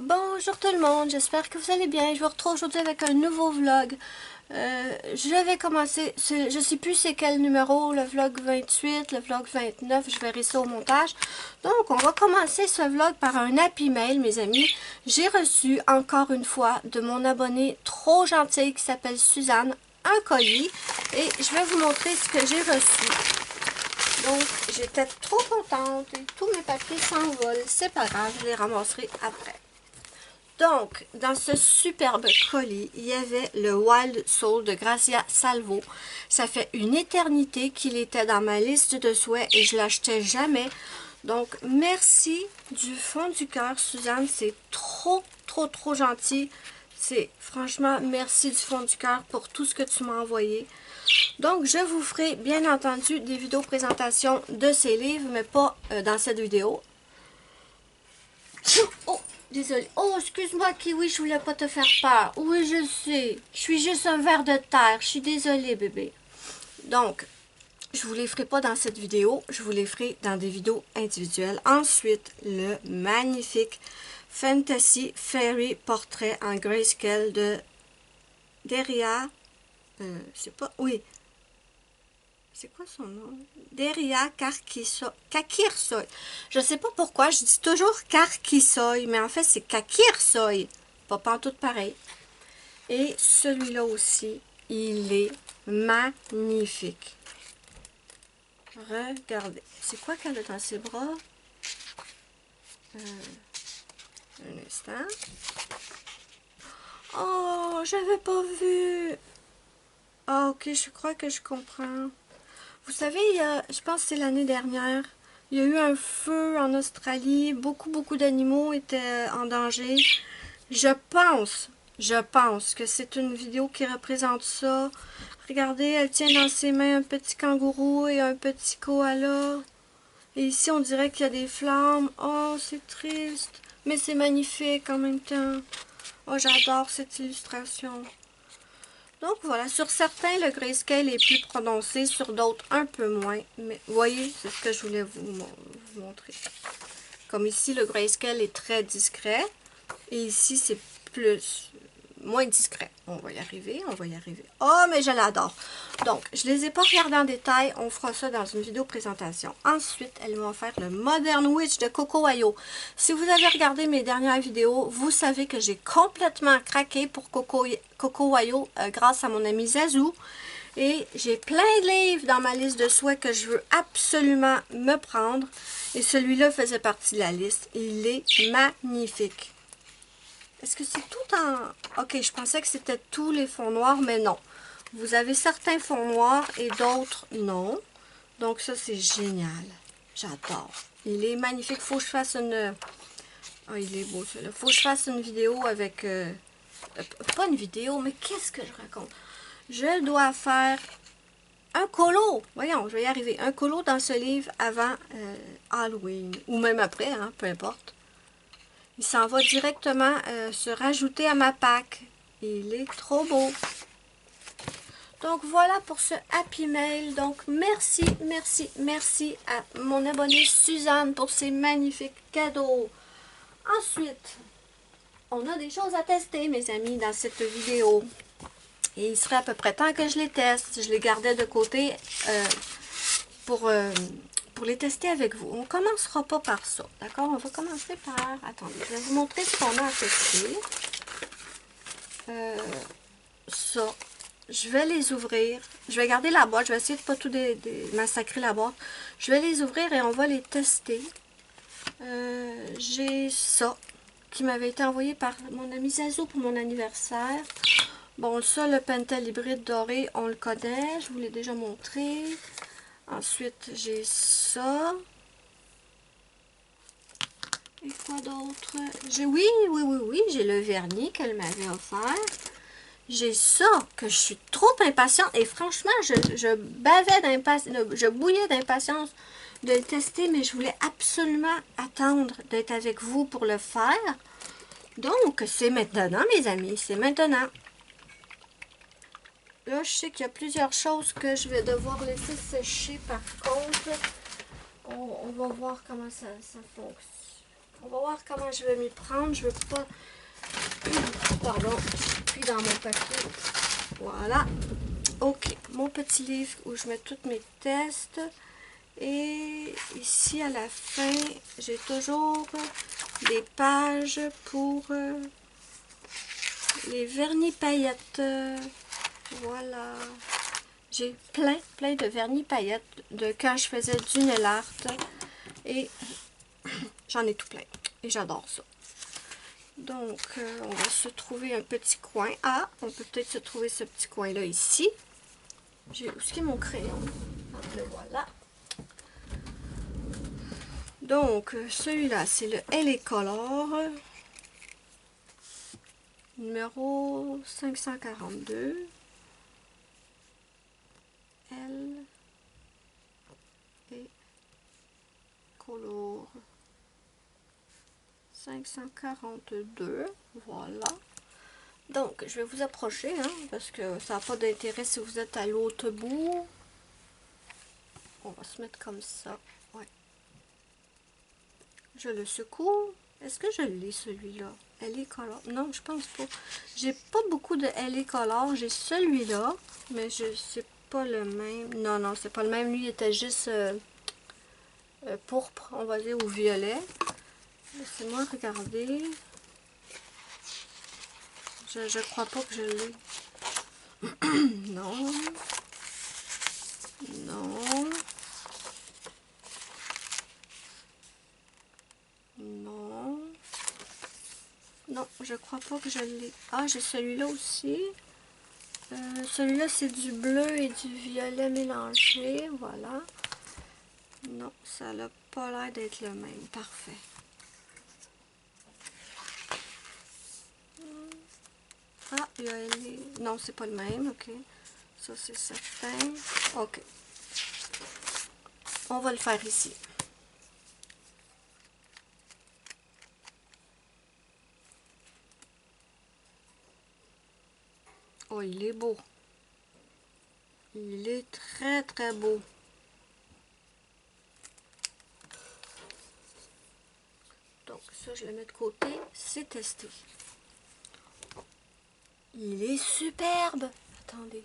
Bonjour tout le monde, j'espère que vous allez bien. Je vous retrouve aujourd'hui avec un nouveau vlog. Je vais commencer, je sais plus c'est quel numéro, le vlog 28, le vlog 29, je verrai ça au montage. Donc on va commencer ce vlog par un happy mail mes amis. J'ai reçu encore une fois de mon abonnée trop gentille qui s'appelle Suzanne un colis et je vais vous montrer ce que j'ai reçu. Donc j'étais trop contente et tous mes papiers s'envolent, c'est pas grave, je les ramasserai après. Donc, dans ce superbe colis, il y avait le Wild Soul de Gracia Salvo. Ça fait une éternité qu'il était dans ma liste de souhaits et je l'achetais jamais. Donc, merci du fond du cœur, Suzanne. C'est trop gentil. C'est franchement, merci du fond du cœur pour tout ce que tu m'as envoyé. Donc, je vous ferai bien entendu des vidéos présentation de ces livres, mais pas dans cette vidéo. Oh! Désolée. Oh, excuse-moi, Kiwi, je voulais pas te faire peur. Oui, je sais. Je suis juste un ver de terre. Je suis désolée, bébé. Donc, je vous les ferai pas dans cette vidéo. Je vous les ferai dans des vidéos individuelles. Ensuite, le magnifique Fantasy Fairy Portrait en grayscale de Deria. C'est pas... Oui. C'est quoi son nom? Deria Kakirsoy. Je sais pas pourquoi, je dis toujours Karkisoy, mais en fait c'est Kakirsoy. Pas pantoute pareil. Et celui-là aussi, il est magnifique. Regardez. C'est quoi qu'elle a dans ses bras? Un instant. Oh, j'avais pas vu. Ah, ok, je crois que je comprends. Vous savez, je pense que c'est l'année dernière, il y a eu un feu en Australie, beaucoup d'animaux étaient en danger. Je pense que c'est une vidéo qui représente ça. Regardez, elle tient dans ses mains un petit kangourou et un petit koala. Et ici, on dirait qu'il y a des flammes. Oh, c'est triste, mais c'est magnifique en même temps. Oh, j'adore cette illustration. Donc voilà, sur certains, le grayscale est plus prononcé, sur d'autres, un peu moins. Mais vous voyez, c'est ce que je voulais vous montrer. Comme ici, le grayscale est très discret. Et ici, c'est moins discret. On va y arriver, on va y arriver. Oh, mais je l'adore. Donc, je ne les ai pas regardés en détail. On fera ça dans une vidéo présentation. Ensuite, elles vont faire le Modern Witch de Coco Wayo. Si vous avez regardé mes dernières vidéos, vous savez que j'ai complètement craqué pour Coco Wayo grâce à mon ami Zazou. Et j'ai plein de livres dans ma liste de souhaits que je veux absolument me prendre. Et celui-là faisait partie de la liste. Il est magnifique. Est-ce que c'est tout en... Ok, je pensais que c'était tous les fonds noirs, mais non. Vous avez certains fonds noirs et d'autres non. Donc ça, c'est génial. J'adore. Il est magnifique. Faut que je fasse une... Oh, il est beau, celui-là. Faut que je fasse une vidéo avec... Pas une vidéo, mais qu'est-ce que je raconte? Je dois faire un colo. Voyons, je vais y arriver. Un colo dans ce livre avant Halloween. Ou même après, hein, peu importe. Il s'en va directement se rajouter à ma pack. Il est trop beau. Donc voilà pour ce happy mail. Donc merci à mon abonnée Suzanne pour ces magnifiques cadeaux. Ensuite, on a des choses à tester mes amis dans cette vidéo. Et il serait à peu près temps que je les teste. Je les gardais de côté pour les tester avec vous. On ne commencera pas par ça, d'accord? On va commencer par... Attendez, je vais vous montrer ce qu'on a à tester. Ça, je vais les ouvrir. Je vais garder la boîte. Je vais essayer de ne pas tout massacrer la boîte. Je vais les ouvrir et on va les tester. J'ai ça qui m'avait été envoyé par mon ami Zazo pour mon anniversaire. Bon, ça, le Pentel hybride doré, on le connaît. Je vous l'ai déjà montré. Ensuite, j'ai ça. Et quoi d'autre? Oui, j'ai le vernis qu'elle m'avait offert. J'ai ça, que je suis trop impatiente. Et franchement, je bavais d'impatience, je bouillais d'impatience de le tester, mais je voulais absolument attendre d'être avec vous pour le faire. Donc, c'est maintenant, mes amis, c'est maintenant. Là, je sais qu'il y a plusieurs choses que je vais devoir laisser sécher par contre. On va voir comment ça fonctionne. On va voir comment je vais m'y prendre. Je veux pas... Pardon, puis dans mon papier. Voilà. Ok, mon petit livre où je mets tous mes tests. Et ici, à la fin, j'ai toujours des pages pour les vernis paillettes. Voilà. J'ai plein de vernis paillettes de quand je faisais du nail art. Et j'en ai tout plein. Et j'adore ça. Donc, on va se trouver un petit coin. Ah, on peut peut-être se trouver ce petit coin-là ici. Où est mon crayon? Le voilà. Donc, celui-là, c'est le LA Color. Numéro 542. L et Color 542. Voilà. Donc, je vais vous approcher, hein, parce que ça n'a pas d'intérêt si vous êtes à l'autre bout. On va se mettre comme ça. Ouais. Je le secoue. Est-ce que je l'ai, celui-là? LA Color. Non, je pense pas. J'ai pas beaucoup de LA Color. J'ai celui-là, mais c'est pas le même. Non, non, c'est pas le même. Lui, il était juste pourpre, on va dire, ou violet. Laissez-moi regarder. Je crois pas que je l'ai. Non. Non. Non. Non, je crois pas que je l'ai. Ah, j'ai celui-là aussi. Celui-là, c'est du bleu et du violet mélangé. Voilà. Non, ça n'a pas l'air d'être le même. Parfait. Ah, il y a les... Non, c'est pas le même. OK. Ça, c'est certain. OK. On va le faire ici. Oh, il est beau. Il est très, très beau. Donc, ça, je le mets de côté. C'est testé. Il est superbe. Attendez.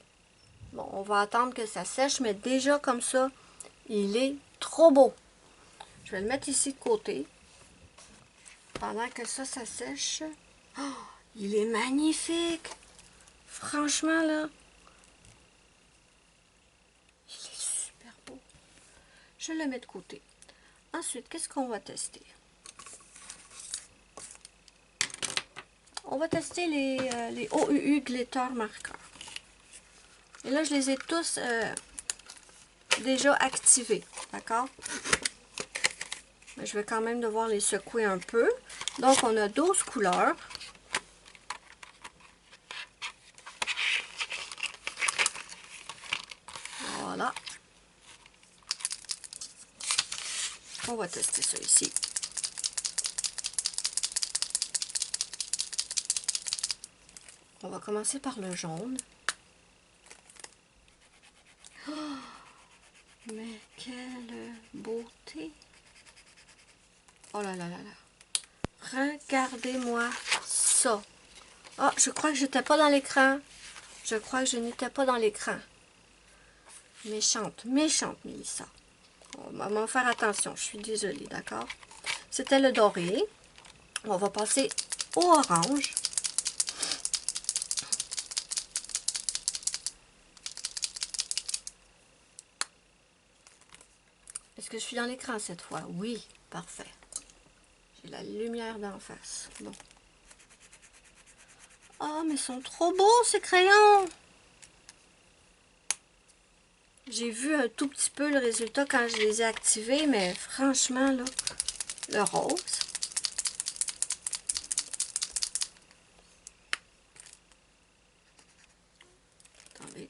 Bon, on va attendre que ça sèche, mais déjà comme ça, il est trop beau. Je vais le mettre ici de côté. Pendant que ça sèche. Oh, il est magnifique. Franchement, là. Il est super beau. Je le mets de côté. Ensuite, qu'est-ce qu'on va tester? On va tester les OUU Glitter Marqueurs. Et là, je les ai tous déjà activés. D'accord? Mais je vais quand même devoir les secouer un peu. Donc, on a 12 couleurs. Voilà. On va tester ça ici. On va commencer par le jaune. Oh, mais quelle beauté! Oh là là là là! Regardez-moi ça! Ah, je crois que j'étais pas dans l'écran. Je crois que je n'étais pas dans l'écran. Méchante, méchante, Mélissa. On va faire attention, je suis désolée, d'accord? C'était le doré. On va passer au orange. Est-ce que je suis dans l'écran cette fois? Oui, parfait. J'ai la lumière d'en face. Bon. Oh, mais ils sont trop beaux, ces crayons! J'ai vu un tout petit peu le résultat quand je les ai activés, mais franchement, là, le rose. Attendez.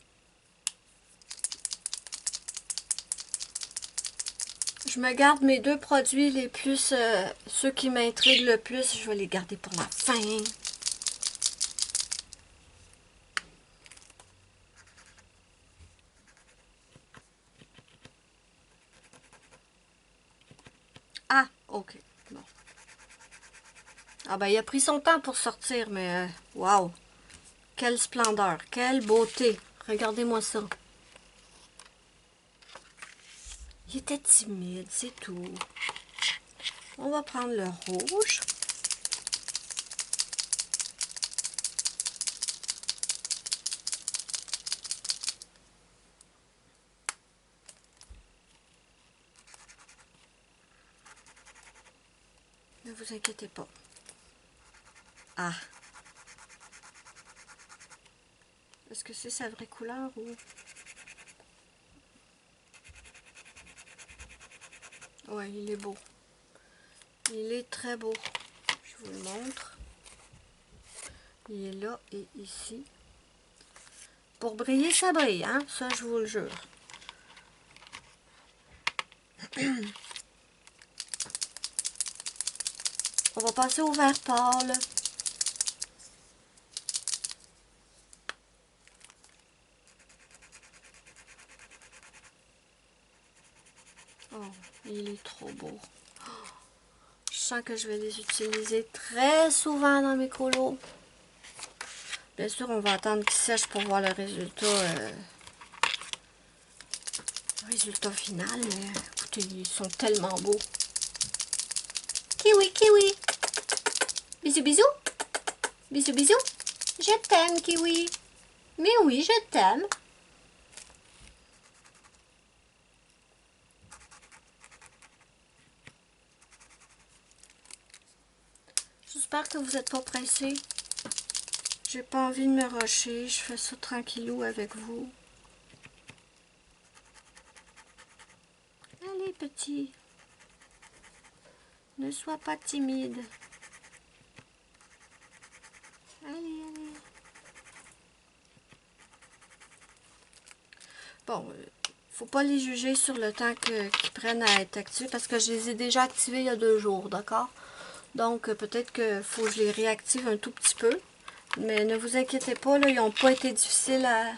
Je me garde mes deux produits les plus, ceux qui m'intriguent le plus, je vais les garder pour la fin. Ah, ok, bon. Ah ben, il a pris son temps pour sortir, mais waouh! Quelle splendeur, quelle beauté! Regardez-moi ça. Il était timide, c'est tout. On va prendre le rouge. Ne vous inquiétez pas. Ah! Est-ce que c'est sa vraie couleur ou... Ouais, il est beau. Il est très beau. Je vous le montre. Il est là et ici. Pour briller, ça brille, hein? Ça, je vous le jure. On va passer au vert pâle. Oh, il est trop beau. Je sens que je vais les utiliser très souvent dans mes colos. Bien sûr, on va attendre qu'ils sèchent pour voir le résultat final. Mais écoutez, ils sont tellement beaux. Kiwi, kiwi. Bisous, bisous. Bisous, bisous. Je t'aime, Kiwi. Mais oui, je t'aime. J'espère que vous n'êtes pas pressés. J'ai pas envie de me rusher. Je fais ça tranquillou avec vous. Allez, petit. Ne sois pas timide. Allez, allez. Bon, faut pas les juger sur le temps qu'ils prennent à être activés parce que je les ai déjà activés il y a 2 jours, d'accord? Donc, peut-être qu'il faut que je les réactive un tout petit peu. Mais ne vous inquiétez pas, là, ils n'ont pas été difficiles à...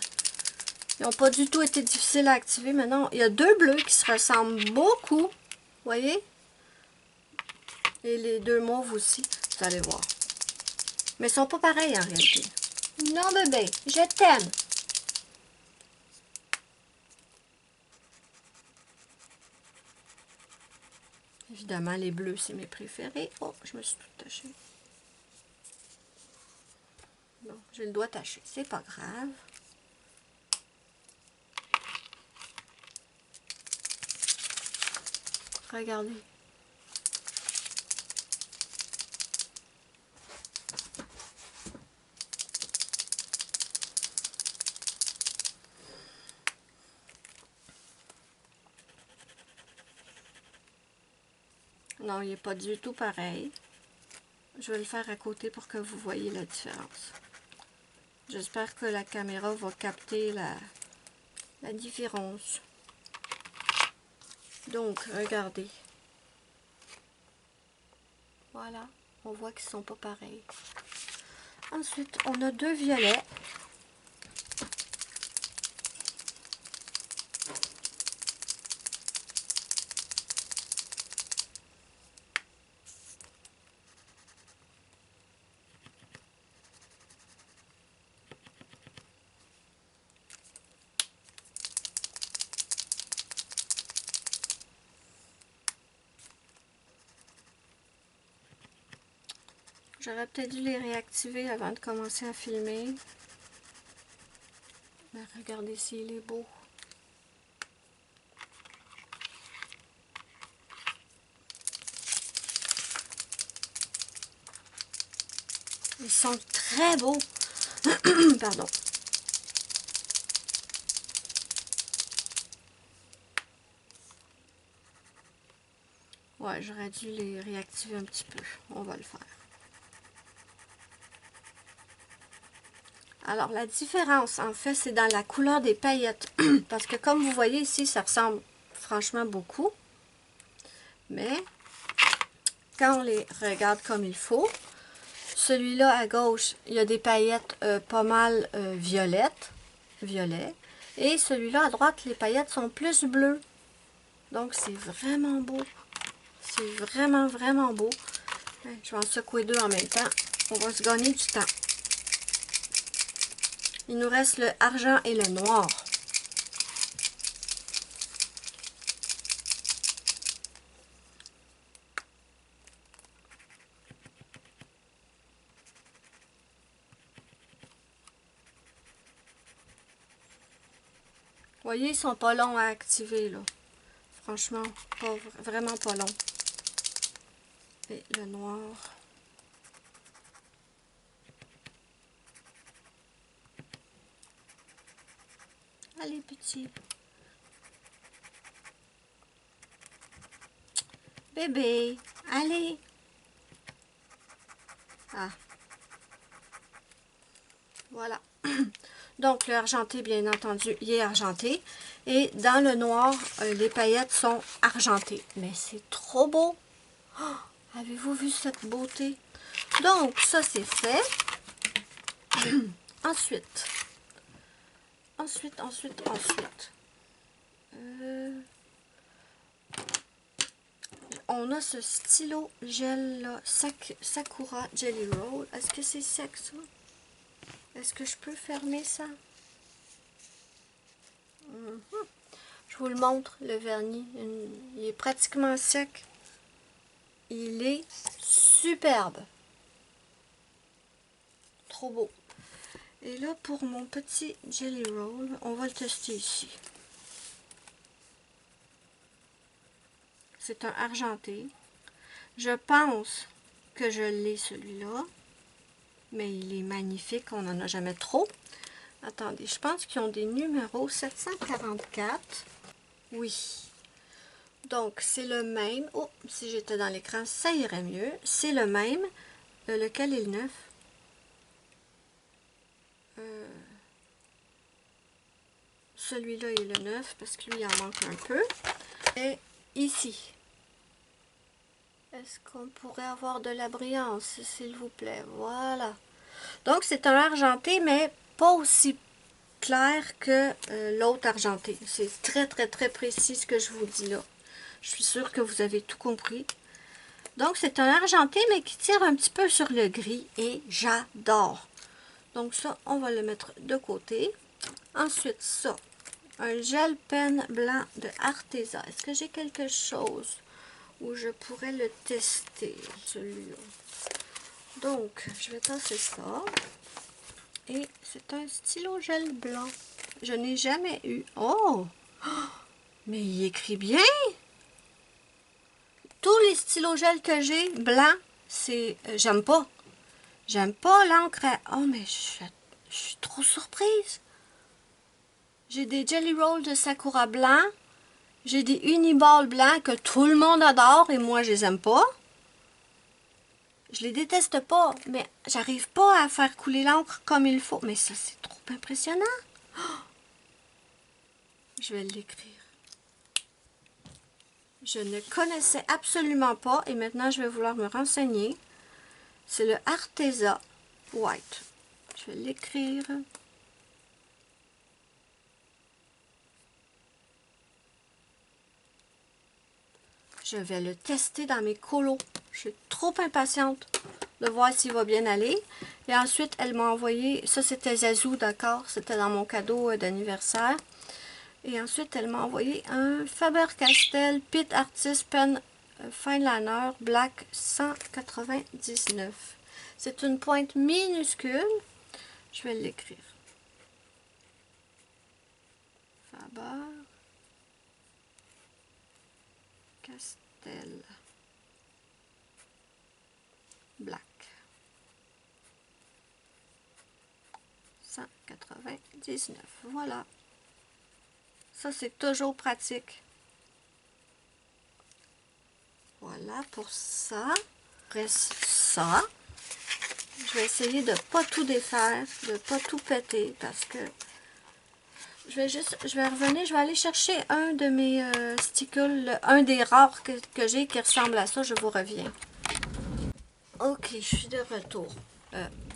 Ils n'ont pas du tout été difficiles à activer. Maintenant, il y a 2 bleus qui se ressemblent beaucoup. Voyez? Et les 2 mauves aussi. Vous allez voir. Mais ils sont pas pareils en réalité. Non, bébé, je t'aime. Évidemment, les bleus, c'est mes préférés. Oh, je me suis tout tachée. Bon, j'ai le doigt taché. C'est pas grave. Regardez. Non, il n'est pas du tout pareil. Je vais le faire à côté pour que vous voyez la différence. J'espère que la caméra va capter la différence. Donc, regardez. Voilà, on voit qu'ils ne sont pas pareils. Ensuite, on a 2 violets. J'aurais peut-être dû les réactiver avant de commencer à filmer. Mais regardez s'il est beau. Ils sont très beaux. Pardon. Ouais, j'aurais dû les réactiver un petit peu. On va le faire. Alors, la différence, en fait, c'est dans la couleur des paillettes. Parce que comme vous voyez ici, ça ressemble franchement beaucoup. Mais, quand on les regarde comme il faut, celui-là à gauche, il y a des paillettes pas mal violettes. Violet. Et celui-là à droite, les paillettes sont plus bleues. Donc, c'est vraiment beau. C'est vraiment, vraiment beau. Je vais en secouer deux en même temps. On va se gagner du temps. Il nous reste le argent et le noir. Vous voyez, ils sont pas longs à activer, là. Franchement, vraiment pas longs. Et le noir. Allez, petit. Bébé, allez. Ah. Voilà. Donc, le argenté, bien entendu, il est argenté. Et dans le noir, les paillettes sont argentées. Mais c'est trop beau. Oh, avez-vous vu cette beauté? Donc, ça, c'est fait. Ensuite. On a ce stylo gel là, Sakura Jelly Roll. Est-ce que c'est sec, ça? Est-ce que je peux fermer ça? Je vous le montre, le vernis. Il est pratiquement sec. Il est superbe. Trop beau. Et là, pour mon petit Jelly Roll, on va le tester ici. C'est un argenté. Je pense que je l'ai, celui-là. Mais il est magnifique. On n'en a jamais trop. Attendez, je pense qu'ils ont des numéros. 744. Oui. Donc, c'est le même. Oh, si j'étais dans l'écran, ça irait mieux. C'est le même. Lequel est le 9? Celui-là est le 9 parce que lui, il en manque un peu. Et ici. Est-ce qu'on pourrait avoir de la brillance, s'il vous plaît? Voilà. Donc, c'est un argenté, mais pas aussi clair que l'autre argenté. C'est très, très, très précis ce que je vous dis là. Je suis sûre que vous avez tout compris. Donc, c'est un argenté, mais qui tire un petit peu sur le gris. Et j'adore. Donc, ça, on va le mettre de côté. Ensuite, ça. Un gel pen blanc de Arteza. Est-ce que j'ai quelque chose où je pourrais le tester, celui-là? Donc, je vais tasser ça. Et c'est un stylo gel blanc. Je n'ai jamais eu. Oh! Mais il écrit bien! Tous les stylos gel que j'ai, blanc, c'est... j'aime pas. J'aime pas l'encre. Oh, mais je suis trop surprise. J'ai des Jelly Rolls de Sakura blanc. J'ai des Uniball blancs que tout le monde adore et moi, je les aime pas. Je les déteste pas, mais j'arrive pas à faire couler l'encre comme il faut. Mais ça, c'est trop impressionnant. Oh! Je vais l'écrire. Je ne connaissais absolument pas et maintenant, je vais vouloir me renseigner. C'est le Arteza White. Je vais l'écrire. Je vais le tester dans mes colos. Je suis trop impatiente de voir s'il va bien aller. Et ensuite, elle m'a envoyé... Ça, c'était Zazou, d'accord? C'était dans mon cadeau d'anniversaire. Et ensuite, elle m'a envoyé un Faber-Castell Pit Artist Pen Fineliner Black 199. C'est une pointe minuscule. Je vais l'écrire. Faber-Castell Black 199. Voilà. Ça, c'est toujours pratique. Voilà pour ça. Reste ça. Je vais essayer de ne pas tout défaire, de ne pas tout péter parce que je vais revenir, je vais aller chercher un de mes stickles, un des rares que j'ai qui ressemble à ça, je vous reviens. Ok, je suis de retour.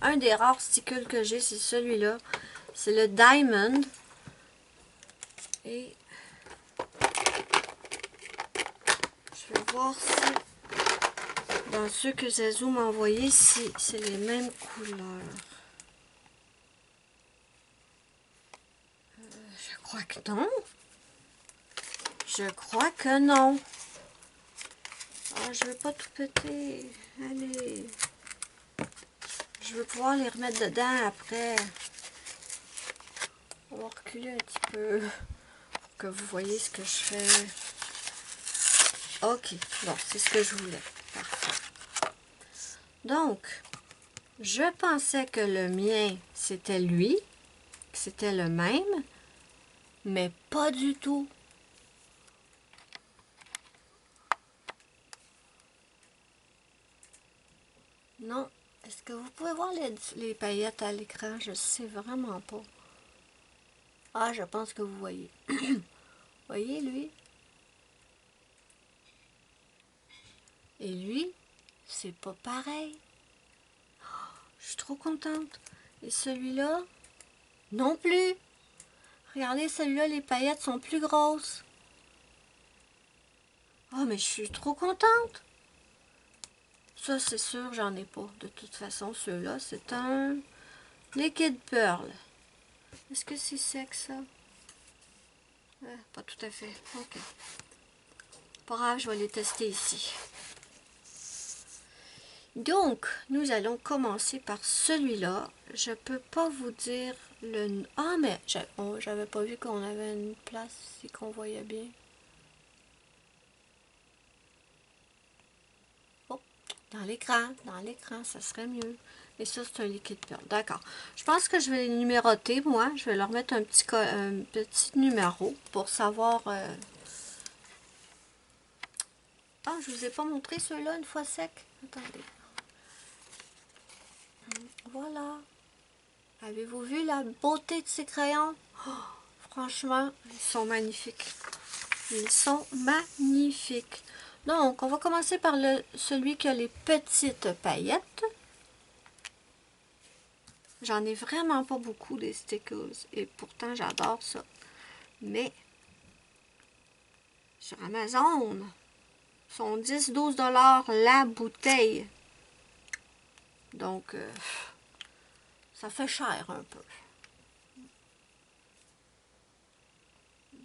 Un des rares stickles que j'ai, c'est celui-là. C'est le Diamond. Et je vais voir si dans ceux que Zazu m'a envoyés si c'est les mêmes couleurs. Je crois que non. Je crois que non. Ah, je veux pas tout péter. Allez. Je veux pouvoir les remettre dedans après. On va reculer un petit peu pour que vous voyez ce que je fais. Ok, bon, c'est ce que je voulais. Parfait. Donc, je pensais que le mien, c'était lui, que c'était le même, mais pas du tout. Non. Est-ce que vous pouvez voir les paillettes à l'écran? Je sais vraiment pas. Ah, je pense que vous voyez. Voyez, lui? Et lui, c'est pas pareil. Je suis trop contente. Et celui-là, non plus. Regardez, celui-là, les paillettes sont plus grosses. Oh, mais je suis trop contente. Ça, c'est sûr, j'en ai pas. De toute façon, ceux-là, c'est un liquide pearl. Est-ce que c'est sec, ça? Pas tout à fait. Ok. Pas grave, je vais les tester ici. Donc, nous allons commencer par celui-là. Je peux pas vous dire le... Ah, mais j'avais pas vu qu'on avait une place ici qu'on voyait bien. Oh, dans l'écran, ça serait mieux. Et ça, c'est un liquide pearl. D'accord. Je pense que je vais les numéroter, moi. Je vais leur mettre un petit numéro pour savoir... Ah, je vous ai pas montré ceux-là une fois sec. Attendez. Voilà. Avez-vous vu la beauté de ces crayons? Oh, franchement, ils sont magnifiques. Ils sont magnifiques. Donc, on va commencer par celui qui a les petites paillettes. J'en ai vraiment pas beaucoup des stickers. Et pourtant, j'adore ça. Mais, sur Amazon, ils sont 10-12 $ la bouteille. Donc, ça fait cher un peu.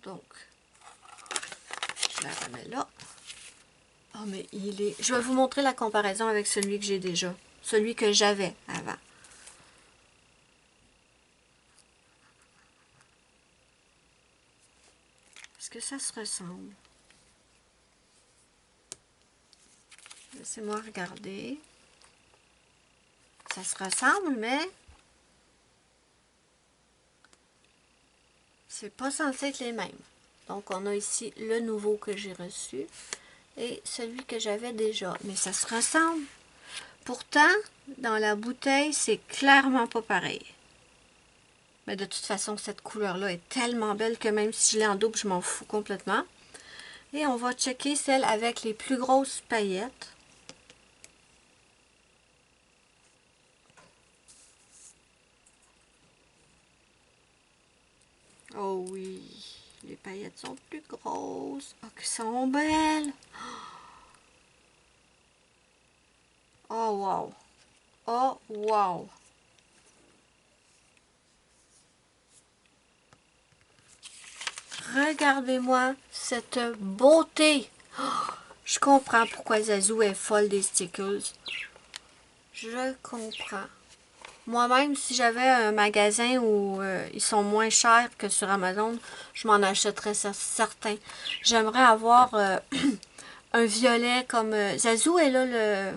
Donc, je la remets là. Oh, mais il est... Je vais vous montrer la comparaison avec celui que j'ai déjà. Celui que j'avais avant. Est-ce que ça se ressemble? Laissez-moi regarder. Ça se ressemble, mais... c'est pas censé être les mêmes. Donc, on a ici le nouveau que j'ai reçu et celui que j'avais déjà. Mais ça se ressemble. Pourtant, dans la bouteille, c'est clairement pas pareil. Mais de toute façon, cette couleur-là est tellement belle que même si je l'ai en double, je m'en fous complètement. Et on va checker celle avec les plus grosses paillettes. Oh oui, les paillettes sont plus grosses. Oh, qu'elles sont belles. Oh wow. Oh wow. Regardez-moi cette beauté. Oh, je comprends pourquoi Zazu est folle des stickers. Je comprends. Moi-même, si j'avais un magasin où ils sont moins chers que sur Amazon, je m'en achèterais certain. J'aimerais avoir un violet comme... Zazu est là,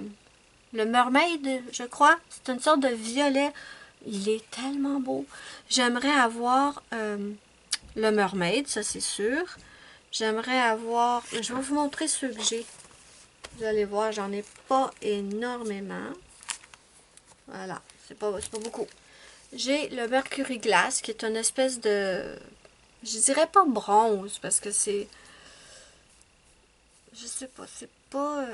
le mermaid, je crois. C'est une sorte de violet. Il est tellement beau. J'aimerais avoir le mermaid, ça c'est sûr. J'aimerais avoir... Je vais vous montrer ceux que j'ai. Vous allez voir, j'en ai pas énormément. Voilà, c'est pas beaucoup. J'ai le Mercury Glass, qui est une espèce de... je dirais pas bronze, parce que c'est... je sais pas, c'est pas...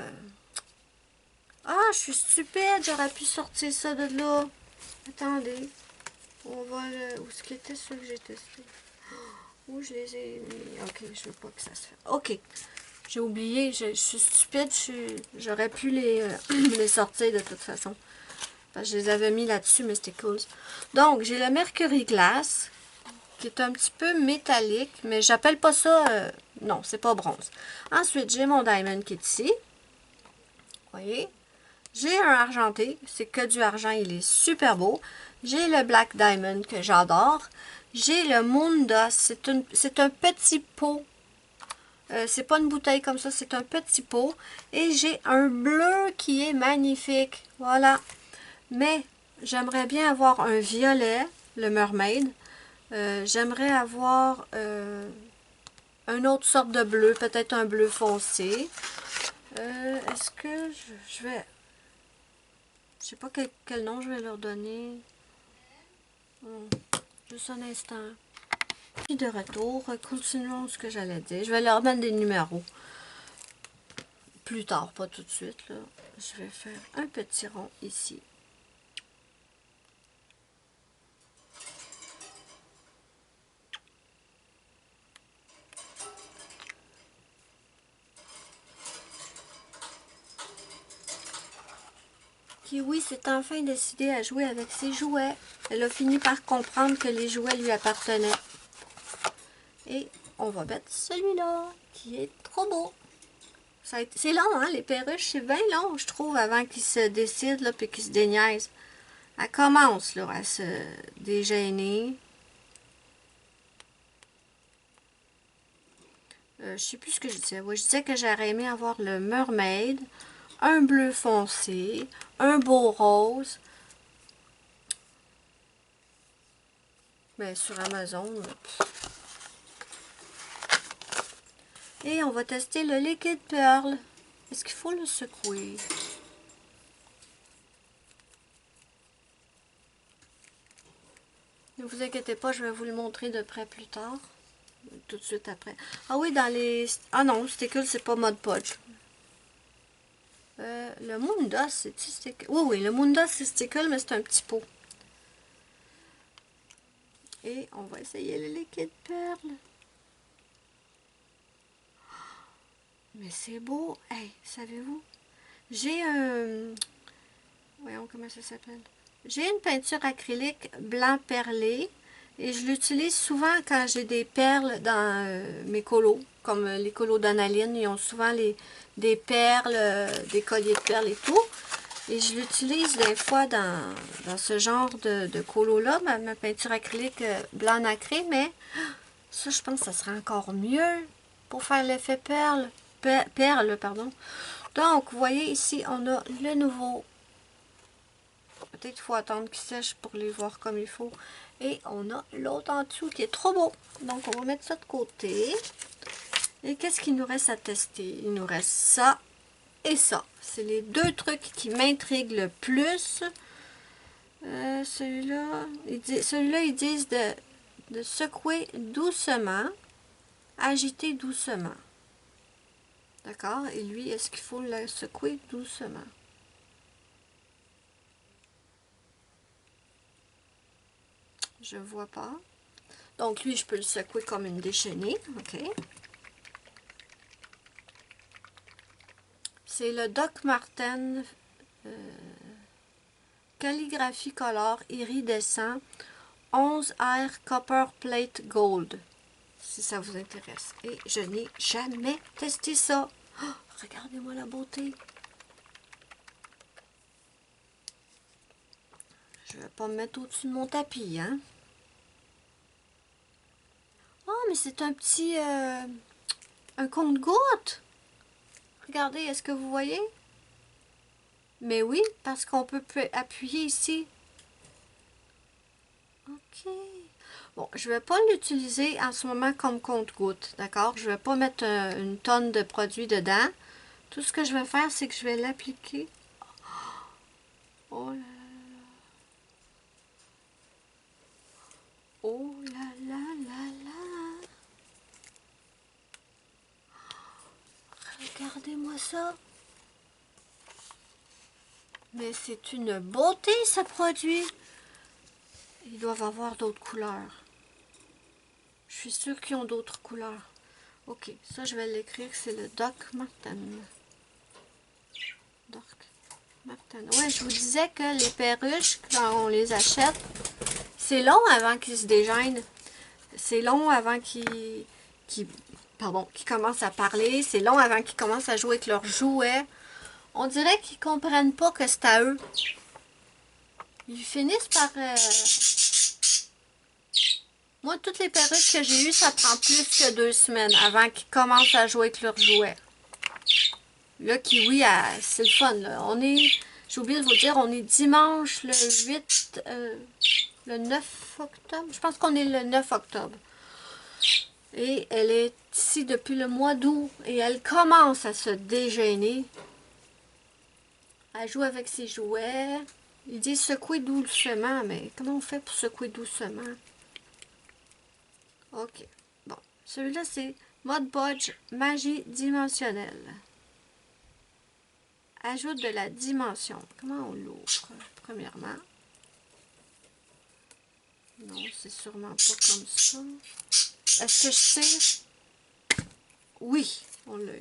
Ah, je suis stupide, j'aurais pu sortir ça de là. Attendez. On va le... Où est-ce qu'il était ceux que j'ai testé? Où je les ai mis? Ok, je veux pas que ça se fasse. Ok. J'ai oublié, je suis stupide, j'aurais pu les, les sortir de toute façon. Parce que je les avais mis là-dessus, mais c'était cool. Donc, j'ai le Mercury Glass, qui est un petit peu métallique, mais j'appelle pas ça... non, c'est pas bronze. Ensuite, j'ai mon Diamond qui est ici. Vous voyez? J'ai un argenté, c'est que du argent, il est super beau. J'ai le Black Diamond que j'adore. J'ai le Moon Dust, c'est un petit pot. C'est pas une bouteille comme ça, c'est un petit pot. Et j'ai un bleu qui est magnifique. Voilà. Mais j'aimerais bien avoir un violet, le Mermaid. J'aimerais avoir une autre sorte de bleu, peut-être un bleu foncé. Est-ce que je vais... Je sais pas quel nom je vais leur donner. Juste un instant. Puis de retour, continuons ce que j'allais dire. Je vais leur mettre des numéros. Plus tard, pas tout de suite, là. Je vais faire un petit rond ici. Kiwi s'est enfin décidée à jouer avec ses jouets. Elle a fini par comprendre que les jouets lui appartenaient. Et on va mettre celui-là, qui est trop beau. C'est long, hein, les perruches, c'est bien long, je trouve, avant qu'ils se décident, là, puis qu'ils se déniaisent. Elle commence, là, à se dégêner. Je sais plus ce que je disais. Oui, je disais que j'aurais aimé avoir le Mermaid, un bleu foncé, un beau rose. Mais sur Amazon. Et on va tester le Liquid Pearl. Est-ce qu'il faut le secouer? Ne vous inquiétez pas, je vais vous le montrer de près plus tard. Tout de suite après. Ah oui, dans les... Ah non, Stickle, c'est pas Mod Podge. Le Moondos, c'est Stickle. Oui, oui, le Moondos, c'est Stickle, mais c'est un petit pot. Et on va essayer le Liquid Pearl. Mais c'est beau. Hey, savez-vous? J'ai un... Voyons comment ça s'appelle. J'ai une peinture acrylique blanc perlé. Et je l'utilise souvent quand j'ai des perles dans mes colos. Comme les colos d'Analine. Ils ont souvent des perles, des colliers de perles et tout. Et je l'utilise des fois dans ce genre de colos-là. Ma peinture acrylique blanc nacré. Mais ça, je pense que ça serait encore mieux pour faire l'effet perle. Perle, pardon. Donc, vous voyez ici, on a le nouveau. Peut-être qu'il faut attendre qu'il sèche pour les voir comme il faut. Et on a l'autre en dessous qui est trop beau. Donc, on va mettre ça de côté. Et qu'est-ce qu'il nous reste à tester? Il nous reste ça et ça. C'est les deux trucs qui m'intriguent le plus. Celui-là, ils disent de secouer doucement, agiter doucement. D'accord? Et lui, est-ce qu'il faut le secouer doucement? Je vois pas. Donc, lui, je peux le secouer comme une déchaînée. OK. C'est le Doc Marten Calligraphie Color Iridescent 11 Air Copper Plate Gold. Si ça vous intéresse. Et je n'ai jamais testé ça. Oh, regardez-moi la beauté. Je vais pas me mettre au-dessus de mon tapis, hein. Oh, mais c'est un petit... un compte-gouttes. Regardez, est-ce que vous voyez? Mais oui, parce qu'on peut appuyer ici. OK. Bon, je ne vais pas l'utiliser en ce moment comme compte-gouttes, d'accord? Je ne vais pas mettre une tonne de produit dedans. Tout ce que je vais faire, c'est que je vais l'appliquer. Oh là là. Oh là là là là. Regardez-moi ça. Mais c'est une beauté, ce produit. Ils doivent avoir d'autres couleurs. Je suis sûre qu'ils ont d'autres couleurs. Ok, ça je vais l'écrire, c'est le Doc Marten. Doc Marten. Ouais, je vous disais que les perruches, quand on les achète, c'est long avant qu'ils se dégênent. C'est long avant qu'ils commencent à parler. C'est long avant qu'ils commencent à jouer avec leurs jouets. On dirait qu'ils comprennent pas que c'est à eux. Ils finissent par... Moi, toutes les perruches que j'ai eues, ça prend plus que 2 semaines avant qu'ils commencent à jouer avec leurs jouets. Là, Kiwi, c'est le fun. Là. On est, j'ai oublié de vous dire, on est dimanche le 9 octobre. Je pense qu'on est le 9 octobre. Et elle est ici depuis le mois d'août. Et elle commence à se dégêner. Elle joue avec ses jouets. Il dit secouer doucement. Mais comment on fait pour secouer doucement? Ok. Bon. Celui-là, c'est Mod Podge Magie dimensionnelle. Ajoute de la dimension. Comment on l'ouvre? Premièrement. Non, c'est sûrement pas comme ça. Est-ce que je sais? Oui, on l'a eu.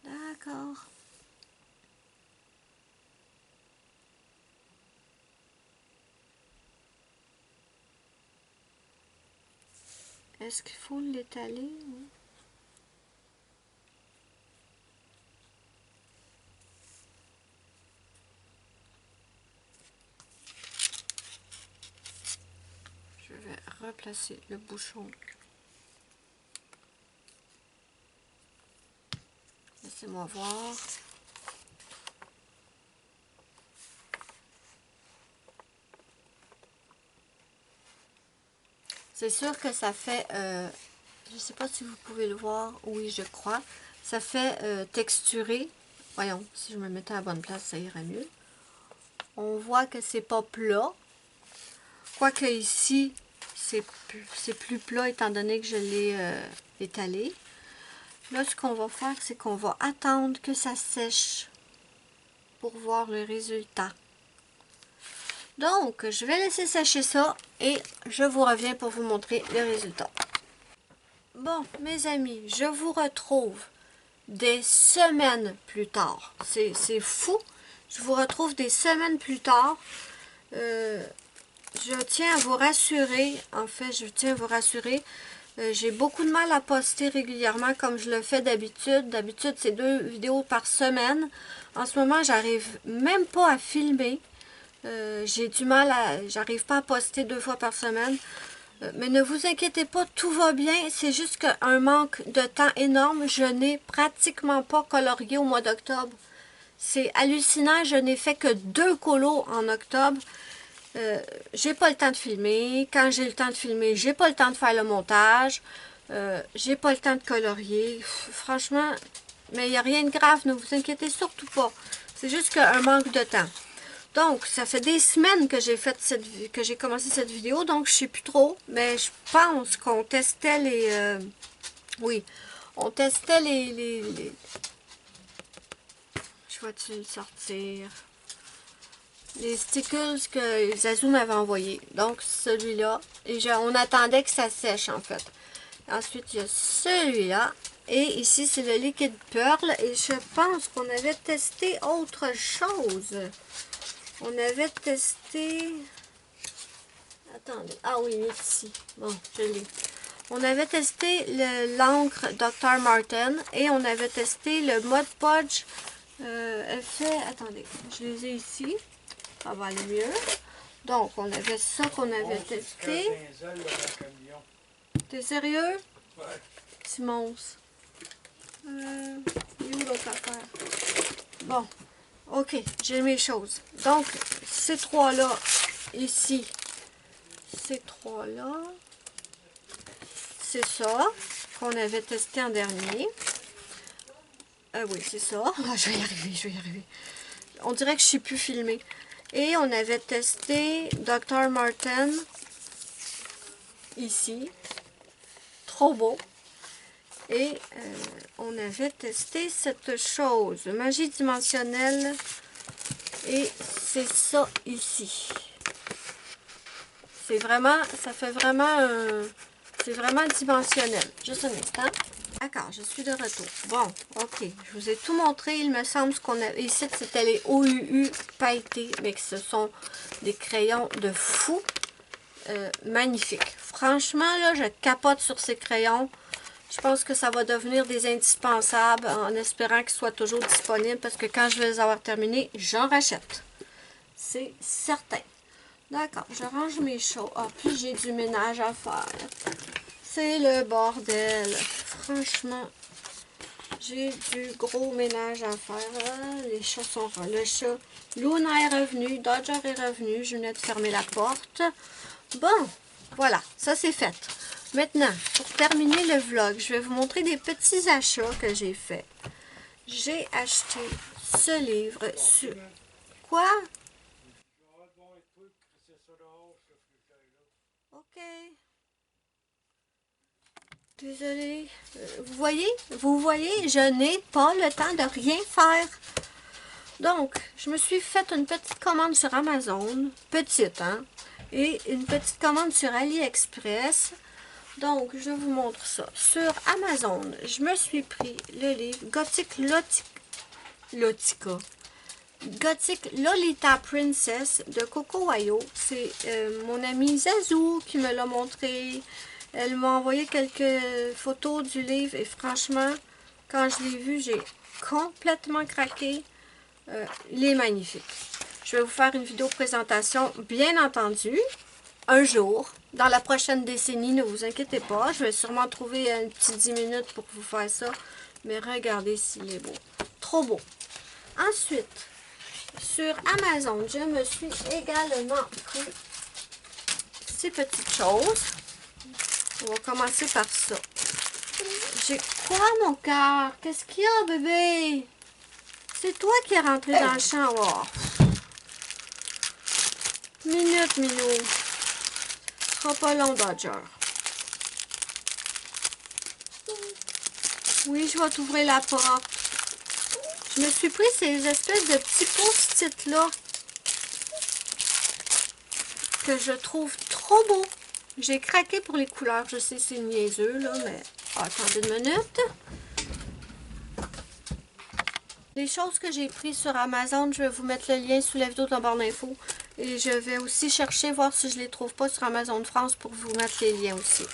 D'accord. Est-ce qu'il faut l'étaler? Je vais replacer le bouchon. Laissez-moi voir. C'est sûr que ça fait, je ne sais pas si vous pouvez le voir, oui je crois, ça fait texturer. Voyons, si je me mettais à la bonne place, ça irait mieux. On voit que c'est pas plat. Quoique ici, c'est plus plat étant donné que je l'ai étalé. Là, ce qu'on va faire, c'est qu'on va attendre que ça sèche pour voir le résultat. Donc, je vais laisser sécher ça et je vous reviens pour vous montrer le résultat. Bon, mes amis, je vous retrouve des semaines plus tard. C'est fou. Je vous retrouve des semaines plus tard. Je tiens à vous rassurer, en fait, je tiens à vous rassurer, j'ai beaucoup de mal à poster régulièrement comme je le fais d'habitude. D'habitude, c'est 2 vidéos par semaine. En ce moment, j'arrive même pas à filmer. J'ai du mal à... J'arrive pas à poster 2 fois par semaine. Mais ne vous inquiétez pas, tout va bien. C'est juste qu'un manque de temps énorme. Je n'ai pratiquement pas colorié au mois d'octobre. C'est hallucinant. Je n'ai fait que 2 colos en octobre. J'ai pas le temps de filmer. Quand j'ai le temps de filmer, j'ai pas le temps de faire le montage. J'ai pas le temps de colorier. Franchement, mais il n'y a rien de grave. Ne vous inquiétez surtout pas. C'est juste qu'un manque de temps. Donc, ça fait des semaines que j'ai commencé cette vidéo, donc je sais plus trop, mais je pense qu'on testait les... oui, on testait je vais-tu le sortir? Les stickers que Zazou m'avait envoyés. Donc, celui-là, et on attendait que ça sèche, en fait. Ensuite, il y a celui-là, et ici, c'est le liquide Pearl, et je pense qu'on avait testé autre chose. On avait testé... Attendez. Ah oui, ici. Bon, je l'ai. On avait testé l'encre Dr. Marten et on avait testé le Mod Podge effet... Attendez, je les ai ici. Ça va aller mieux. Donc, on avait ça qu'on avait testé. T'es sérieux? Ouais. Simons. Il est où l'autre affaire? Bon. Ok, j'ai mes choses. Donc, ces 3-là, ici, ces 3-là, c'est ça qu'on avait testé en dernier. Oui, c'est ça. Ah, je vais y arriver. On dirait que je ne sais plus filmer. Et on avait testé Dr. Marten, ici. Trop beau. Et on avait testé cette chose, magie dimensionnelle. Et c'est ça ici. C'est vraiment, ça fait vraiment C'est vraiment dimensionnel. Juste un instant. D'accord, je suis de retour. Bon, ok. Je vous ai tout montré. Il me semble ce qu'on a ici, c'était les OUU pailletés, mais que ce sont des crayons de fou. Magnifiques. Franchement, là, je capote sur ces crayons. Je pense que ça va devenir des indispensables en espérant qu'ils soient toujours disponibles parce que quand je vais les avoir terminés, j'en rachète. C'est certain. D'accord, je range mes choses. Ah, puis j'ai du ménage à faire. C'est le bordel. Franchement, j'ai du gros ménage à faire. Les chats sont là. Le chat, Luna est revenu, Dodger est revenu. Je venais de fermer la porte. Bon, voilà, ça c'est fait. Maintenant, pour terminer le vlog, je vais vous montrer des petits achats que j'ai faits. J'ai acheté ce livre sur... Quoi? Ok. Désolée. Vous voyez, je n'ai pas le temps de rien faire. Donc, je me suis fait une petite commande sur Amazon. Petite, hein? Et une petite commande sur AliExpress. Donc, je vous montre ça. Sur Amazon, je me suis pris le livre Gothic Lolita Princess de Coco Wayo. C'est mon amie Zazou qui me l'a montré. Elle m'a envoyé quelques photos du livre et franchement, quand je l'ai vu, j'ai complètement craqué. Il est magnifique. Je vais vous faire une vidéo présentation, bien entendu, un jour. Dans la prochaine décennie, ne vous inquiétez pas. Je vais sûrement trouver un petit 10 minutes pour vous faire ça. Mais regardez s'il est beau. Trop beau. Ensuite, sur Amazon, je me suis également pris ces petites choses. On va commencer par ça. J'ai quoi, mon cœur? Qu'est-ce qu'il y a, bébé? C'est toi qui es rentré dans le champ. Oh. Minute, minou. Ce sera pas long, Dodger. Oui, je vais t'ouvrir la porte. Je me suis pris ces espèces de petits post-it là que je trouve trop beaux. J'ai craqué pour les couleurs. Je sais, c'est niaiseux, là, mais... attendez une minute. Les choses que j'ai prises sur Amazon, je vais vous mettre le lien sous la vidéo dans la barre d'infos. Et je vais aussi chercher, voir si je les trouve pas sur Amazon France pour vous mettre les liens aussi.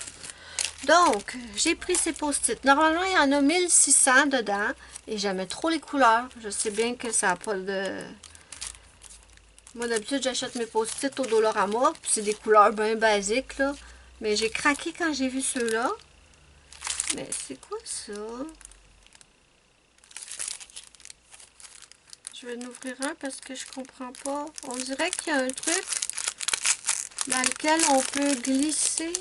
Donc, j'ai pris ces post-it. Normalement, il y en a 1600 dedans. Et j'aimais trop les couleurs. Je sais bien que ça n'a pas de... Moi, d'habitude, j'achète mes post-it au Dollarama. Puis c'est des couleurs bien basiques, là. Mais j'ai craqué quand j'ai vu ceux-là. Mais c'est quoi ça? Je vais en ouvrir un parce que je comprends pas. On dirait qu'il y a un truc dans lequel on peut glisser.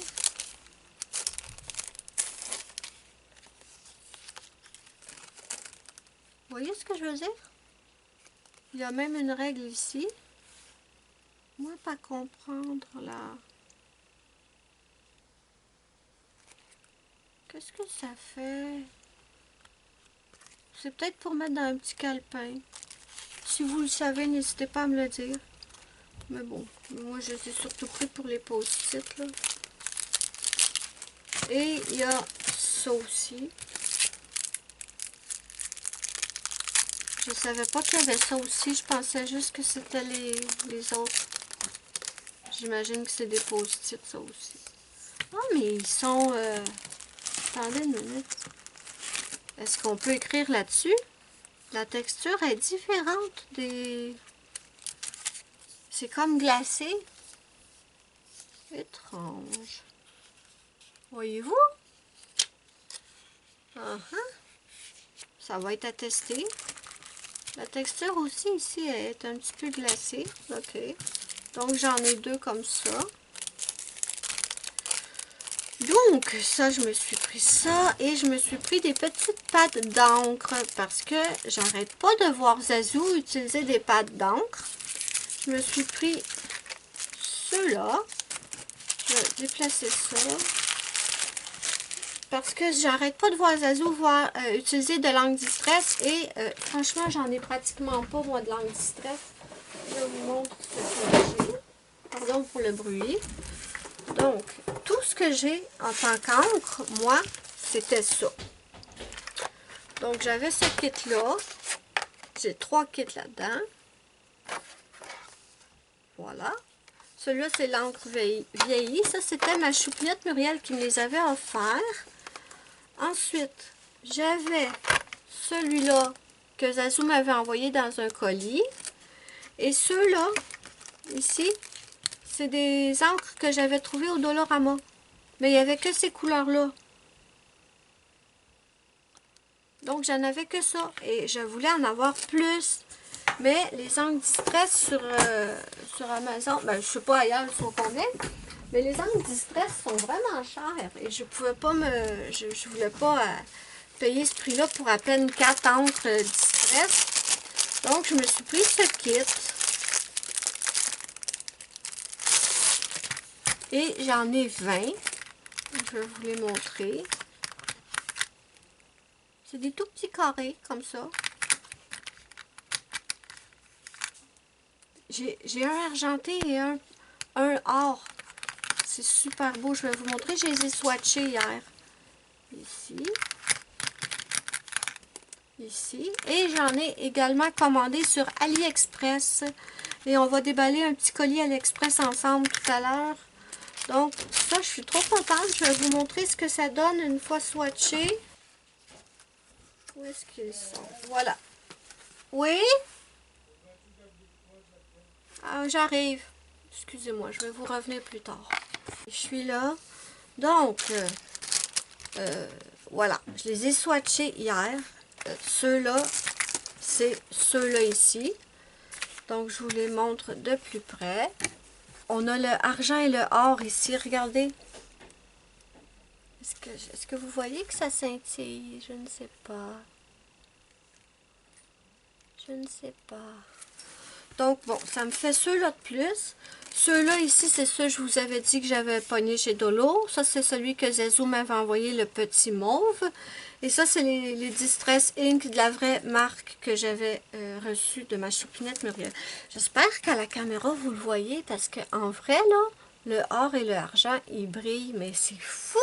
Vous voyez ce que je veux dire? Il y a même une règle ici. Moi, pas comprendre, là. Qu'est-ce que ça fait? C'est peut-être pour mettre dans un petit calepin. Si vous le savez, n'hésitez pas à me le dire. Mais bon, moi, je les ai surtout pris pour les post-it, là. Et il y a ça aussi. Je savais pas qu'il y avait ça aussi. Je pensais juste que c'était les autres. J'imagine que c'est des post-it, ça aussi. Ah, mais ils sont... Attendez une minute. Est-ce qu'on peut écrire là-dessus? La texture est différente des... C'est comme glacé. Étrange. Voyez-vous? Ça va être à tester. La texture aussi ici est un petit peu glacée. Ok. Donc j'en ai deux comme ça. Donc ça, je me suis pris ça et je me suis pris des petites pattes d'encre parce que j'arrête pas de voir Zazou utiliser des pattes d'encre. Je me suis pris ceux-là. Je vais déplacer ça. Parce que j'arrête pas de voir Zazou utiliser de l'encre distress et franchement, j'en ai pratiquement pas, moi, de l'encre distress. Je vous montre ce que j'ai. Pardon pour le bruit. Donc, tout ce que j'ai en tant qu'encre, moi, c'était ça. Donc, j'avais ce kit-là. J'ai 3 kits là-dedans. Voilà. Celui-là, c'est l'encre vieillie. Ça, c'était ma choupinette Muriel qui me les avait offerts. Ensuite, j'avais celui-là que Zazou m'avait envoyé dans un colis. Et ceux-là, ici, c'est des encres que j'avais trouvées au Dollarama. Mais il n'y avait que ces couleurs-là. Donc, j'en avais que ça. Et je voulais en avoir plus. Mais les encres Distress sur Amazon, ben, je ne sais pas ailleurs, ils sont combien. Mais les encres Distress sont vraiment chères. Et je pouvais pas je voulais pas payer ce prix-là pour à peine 4 encres Distress. Donc, je me suis pris ce kit. Et j'en ai 20. Je vais vous les montrer. C'est des tout petits carrés, comme ça. J'ai un argenté et un or. C'est super beau. Je vais vous montrer. Je les ai swatchés hier. Ici. Ici. Et j'en ai également commandé sur AliExpress. Et on va déballer un petit colis AliExpress ensemble tout à l'heure. Donc, ça, je suis trop contente. Je vais vous montrer ce que ça donne une fois swatché. Où est-ce qu'ils sont? Voilà. Oui? Ah, j'arrive. Excusez-moi, je vais vous revenir plus tard. Je suis là. Donc, voilà. Je les ai swatchés hier. Ceux-là, c'est ceux-là ici. Donc, je vous les montre de plus près. On a le argent et le or ici. Regardez. Est-ce que vous voyez que ça scintille? Je ne sais pas. Je ne sais pas. Donc, bon, ça me fait ceux-là de plus. Ceux-là ici, c'est ceux que je vous avais dit que j'avais pogné chez Dolo. Ça, c'est celui que Zazou m'avait envoyé, le petit mauve. Et ça, c'est les Distress Ink de la vraie marque que j'avais reçue de ma choupinette Muriel. J'espère qu'à la caméra, vous le voyez, parce qu'en vrai, là, le or et le argent, ils brillent, mais c'est fou!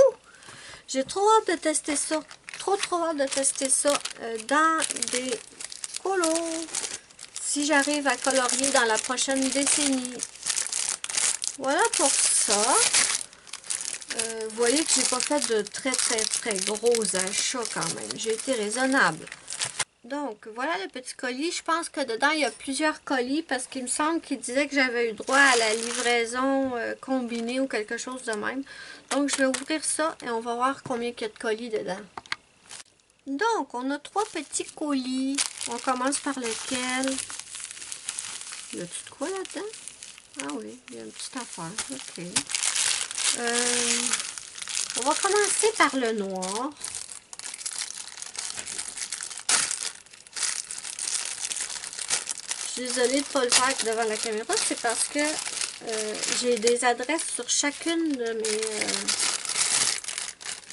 J'ai trop hâte de tester ça. Trop hâte de tester ça dans des colos. Si j'arrive à colorier dans la prochaine décennie. Voilà pour ça. Vous voyez que j'ai pas fait de très gros achats quand même. J'ai été raisonnable. Donc, voilà le petit colis. Je pense que dedans, il y a plusieurs colis parce qu'il me semble qu'il disait que j'avais eu droit à la livraison combinée ou quelque chose de même. Donc, je vais ouvrir ça et on va voir combien il y a de colis dedans. Donc, on a 3 petits colis. On commence par lequel? Y a-tu de quoi là-dedans? Ah oui, il y a une petite affaire. Ok. On va commencer par le noir. Je suis désolée de ne pas le faire devant la caméra. C'est parce que j'ai des adresses sur chacune de mes...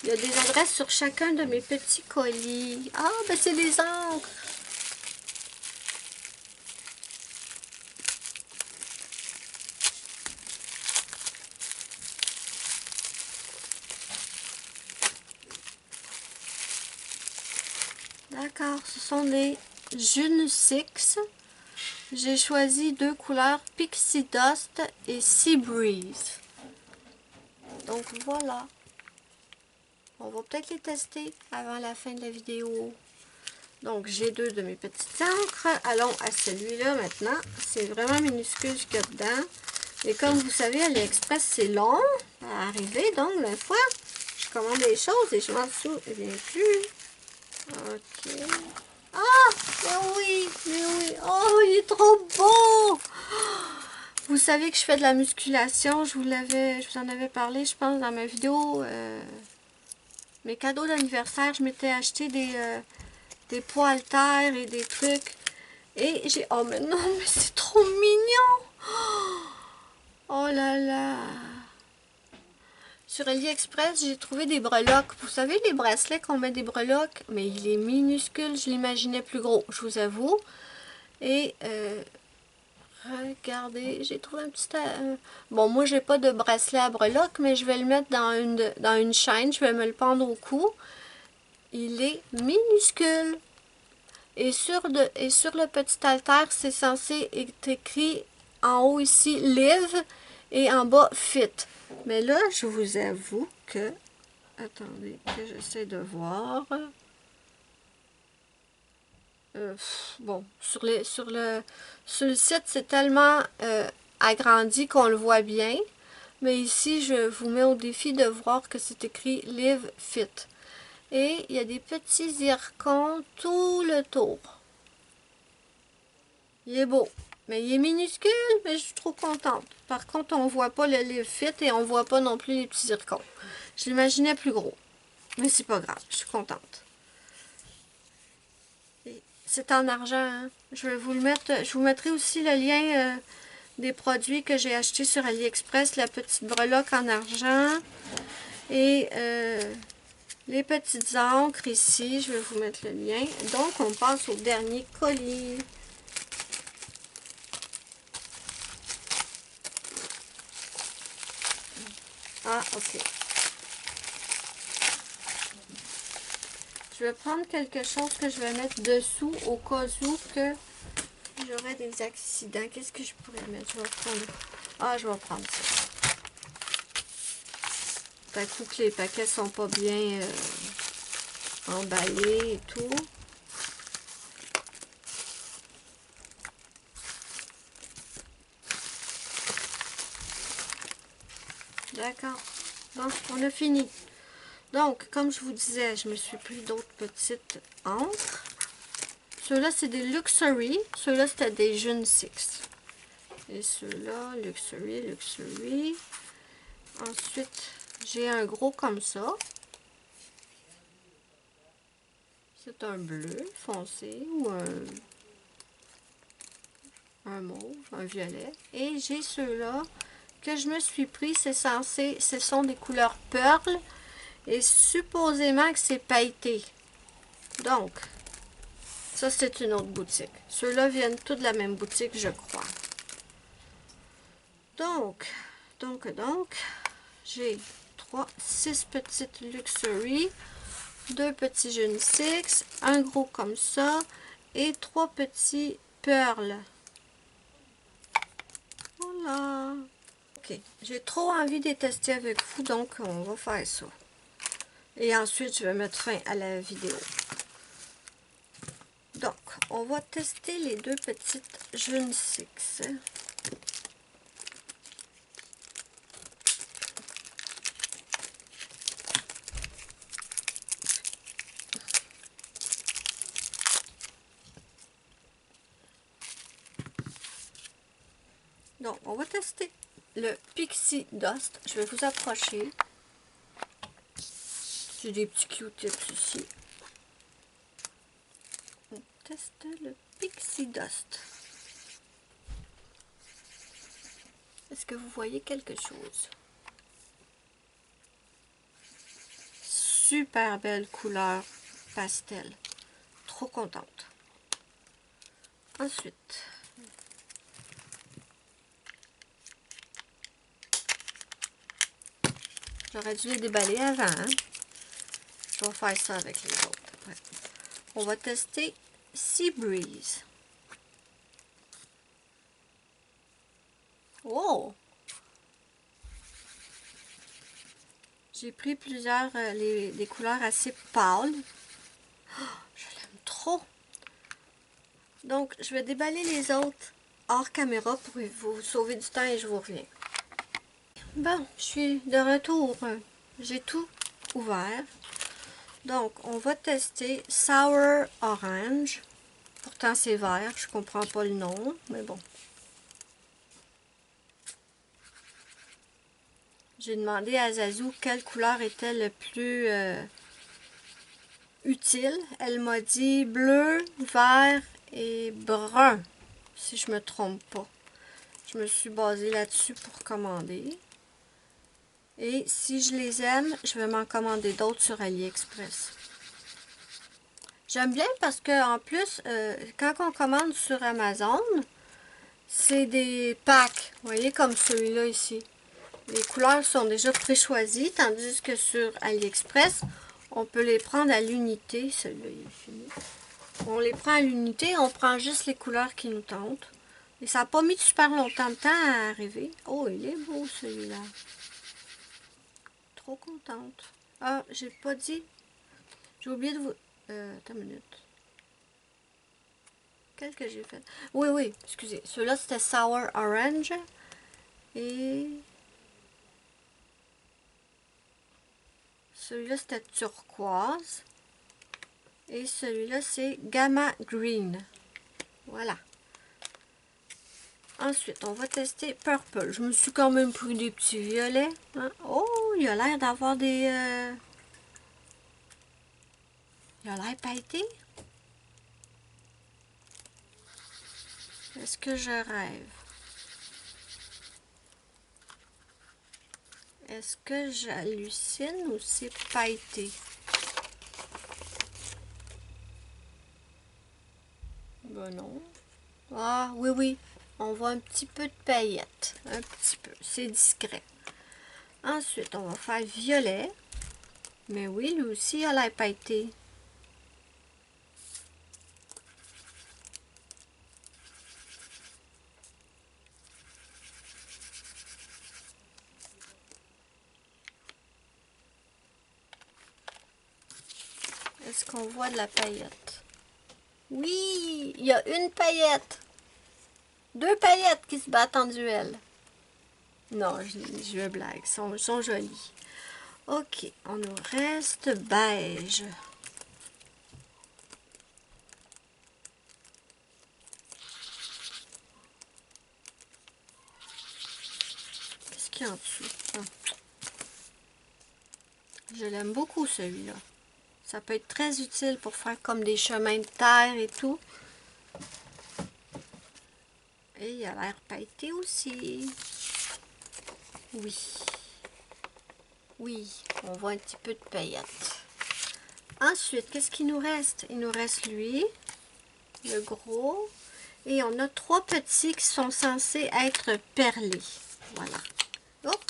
il y a des adresses sur chacun de mes petits colis. Ah, ben c'est des encres. D'accord, ce sont des June 6. J'ai choisi 2 couleurs, Pixie Dust et Sea Breeze. Donc voilà. On va peut-être les tester avant la fin de la vidéo. Donc j'ai 2 de mes petites encres. Allons à celui-là maintenant. C'est vraiment minuscule ce qu'il y a dedans. Et comme vous savez, AliExpress, c'est long à arriver. Donc, des fois, je commande des choses et je m'en souviens plus. Ok. Ah! Mais oui! Mais oui! Oh, il est trop beau! Vous savez que je fais de la musculation. Je vous en avais parlé, je pense, dans ma vidéo. Mes cadeaux d'anniversaire, je m'étais acheté des poids haltères et des trucs. Et j'ai... Oh, mais non, mais c'est trop mignon! Oh là là! Sur AliExpress, j'ai trouvé des breloques. Vous savez, les bracelets qu'on met des breloques, mais il est minuscule. Je l'imaginais plus gros, je vous avoue. Et Regardez, j'ai trouvé un petit... Bon, moi, j'ai pas de bracelet à breloques, mais je vais le mettre dans une chaîne. Je vais me le pendre au cou. Il est minuscule. Et sur le petit haltère, c'est censé être écrit en haut ici, Live, et en bas, Fit. Mais là, je vous avoue que... Attendez, que j'essaie de voir... bon, sur le site, c'est tellement agrandi qu'on le voit bien. Mais ici, je vous mets au défi de voir que c'est écrit Live Fit. Et il y a des petits zircons tout le tour. Il est beau. Mais il est minuscule, mais je suis trop contente. Par contre, on voit pas le Live Fit et on voit pas non plus les petits zircons. Je l'imaginais plus gros. Mais c'est pas grave, je suis contente. C'est en argent, hein? Je vais vous le mettre. Je vous mettrai aussi le lien des produits que j'ai achetés sur AliExpress. La petite breloque en argent. Et les petites encres ici. Je vais vous mettre le lien. Donc, on passe au dernier colis. Ah, ok. Je vais prendre quelque chose que je vais mettre dessous au cas où que j'aurais des accidents. Qu'est-ce que je pourrais mettre? Je vais prendre... Ah, je vais prendre ça. D'un coup que les paquets sont pas bien emballés et tout. D'accord. Bon, on a fini. Donc, comme je vous disais, je me suis pris d'autres petites encres. Ceux-là, c'est des Luxury. Ceux-là, c'était des Jeunes 6. Et ceux-là, Luxury. Ensuite, j'ai un gros comme ça. C'est un bleu foncé ou un mauve, un violet. Et j'ai ceux-là que je me suis pris. C'est censé, ce sont des couleurs Pearl. Et supposément que c'est pailleté. Donc, ça c'est une autre boutique. Ceux-là viennent tous de la même boutique, je crois. Donc, j'ai 6 petites Luxury, 2 petits Jeunes 6, un gros comme ça, et 3 petits Pearl. Voilà. Ok, j'ai trop envie de les tester avec vous, donc on va faire ça. Et ensuite, je vais mettre fin à la vidéo. Donc, on va tester les 2 petites Jeunes 6. Donc, on va tester le Pixie Dust. Je vais vous approcher. J'ai des petits Q-tips ici. On teste le Pixie Dust. Est-ce que vous voyez quelque chose? Super belle couleur pastel. Trop contente. Ensuite, j'aurais dû les déballer avant. Hein? Je vais faire ça avec les autres après. On va tester Sea Breeze. Oh! J'ai pris plusieurs, des couleurs assez pâles. Oh, je l'aime trop! Donc, je vais déballer les autres hors caméra pour vous sauver du temps et je vous reviens. Bon, je suis de retour. J'ai tout ouvert. Donc, on va tester Sour Orange. Pourtant, c'est vert. Je comprends pas le nom, mais bon. J'ai demandé à Zazou quelle couleur était le plus utile. Elle m'a dit bleu, vert et brun, si je me trompe pas. Je me suis basée là-dessus pour commander. Et si je les aime, je vais m'en commander d'autres sur AliExpress. J'aime bien parce que en plus, quand on commande sur Amazon, C'est des packs, vous voyez, comme celui-là ici. Les couleurs sont déjà pré-choisies, tandis que sur AliExpress, on peut les prendre à l'unité. Celui-là, il est fini. On les prend à l'unité, on prend juste les couleurs qui nous tentent. Et ça n'a pas mis super longtemps de temps à arriver. Oh, il est beau celui-là. Trop contente. Ah, j'ai pas dit. J'ai oublié de vous... attends une minute. Quel que j'ai fait? Oui, oui, excusez. Celui-là, c'était Sour Orange. Et... celui-là, c'était Turquoise. Et celui-là, c'est Gamma Green. Voilà. Ensuite, on va tester Purple. Je me suis quand même pris des petits violets. Hein? Oh, il a l'air d'avoir des... il a l'air pailleté. Est-ce que je rêve? Est-ce que j'hallucine ou c'est pailleté? Ben non. Ah, oui, oui. On voit un petit peu de paillettes. Un petit peu. C'est discret. Ensuite, on va faire violet. Mais oui, lui aussi, il a l'air pailleté. Est-ce qu'on voit de la paillette? Oui, il y a une paillette. Deux paillettes qui se battent en duel. Non, je blague. Ils sont jolis. Ok, on nous reste beige. Qu'est-ce qu'il y a en dessous? Ah. Je l'aime beaucoup celui-là. Ça peut être très utile pour faire comme des chemins de terre et tout. Et il a l'air pailleté aussi. Oui. Oui, on voit un petit peu de paillettes. Ensuite, qu'est-ce qu'il nous reste? Il nous reste lui, le gros. Et on a trois petits qui sont censés être perlés. Voilà. Oh!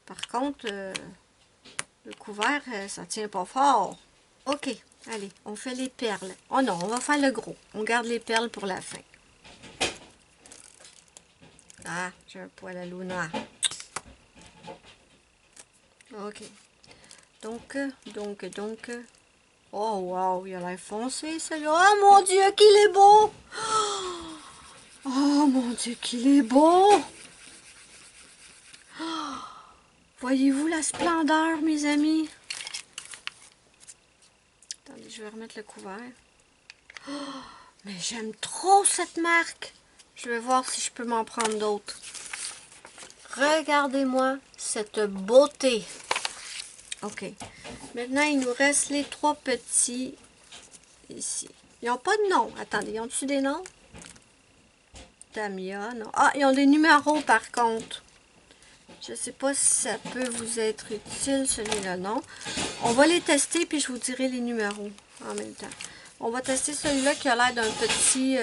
Par contre, le couvert, ça tient pas fort. Ok, allez, on fait les perles. Oh non, on va faire le gros. On garde les perles pour la fin. Ah, j'ai un poil à Luna. Ok. Donc. Oh, wow, il a l'air foncé, celui-là. Oh, mon Dieu, qu'il est beau! Oh, mon Dieu, qu'il est beau! Voyez-vous la splendeur, mes amis? Attendez, je vais remettre le couvert. Oh, mais j'aime trop cette marque. Je vais voir si je peux m'en prendre d'autres. Regardez-moi cette beauté. Ok. Maintenant, il nous reste les trois petits ici. Ils n'ont pas de nom. Attendez, ils ont-tu des noms? Tamia, non. Ah, ils ont des numéros par contre. Je ne sais pas si ça peut vous être utile, celui-là, non. On va les tester, puis je vous dirai les numéros en même temps. On va tester celui-là qui a l'air d'un petit...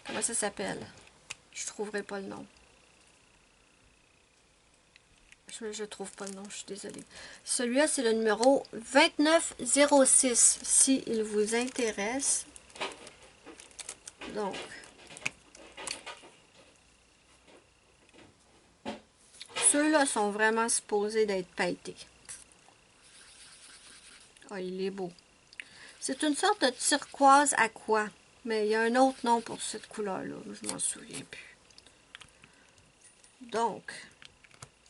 comment ça s'appelle? Je ne trouverai pas le nom. Je trouve pas le nom, je suis désolée. Celui-là, c'est le numéro 2906, si il vous intéresse. Donc, ceux-là sont vraiment supposés d'être pailletés. Ah, il est beau. C'est une sorte de turquoise aqua, mais il y a un autre nom pour cette couleur-là, je m'en souviens plus. Donc,